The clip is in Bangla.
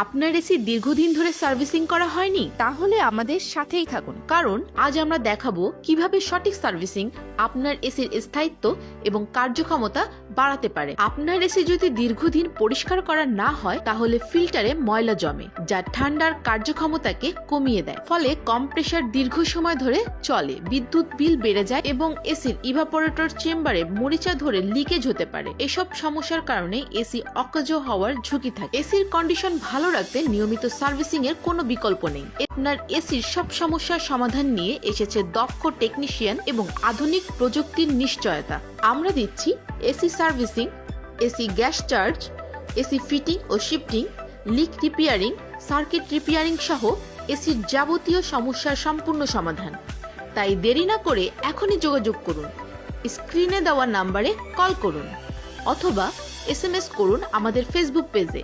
আপনার এসি দীর্ঘদিন ধরে সার্ভিসিং করা হয়নি? তাহলে আমাদের সাথেই থাকুন। কারণ আজ আমরা দেখাবো কিভাবে সঠিক সার্ভিসিং আপনার এসির স্থায়িত্ব এবং কার্যক্ষমতা বাড়াতে পারে। আপনার এসি যদি দীর্ঘদিন পরিষ্কার করা না হয় তাহলে ফিল্টারে ময়লা জমে, যা ঠান্ডার কার্যক্ষমতাকে কমিয়ে দেয়। ফলে কম্প্রেসার দীর্ঘ সময় ধরে চলে, বিদ্যুৎ বিল বেড়ে যায় এবং এসির ইভাপোরেটর চেম্বারে মরিচা ধরে লিকেজ হতে পারে। এসব সমস্যার কারণে এসি অকেজো হওয়ার ঝুঁকি থাকে। এসির কন্ডিশন ভালো রাখতে নিয়মিত সার্ভিসিং এর কোনো বিকল্প নেই। আপনার এসির সব সমস্যার সমাধান নিয়ে এসেছে দক্ষ টেকনিশিয়ান এবং আধুনিক প্রযুক্তির নিশ্চয়তা। আমরা দিচ্ছি AC servicing, AC gas charge, AC fitting ও shifting, leak repairing, circuit repairing সহ এসির যাবতীয় সমস্যার সম্পূর্ণ সমাধান। তাই দেরি না করে এখনই যোগাযোগ করুন। স্ক্রিনে দেওয়া নাম্বারে কল করুন অথবা SMS করুন আমাদের ফেসবুক পেজে।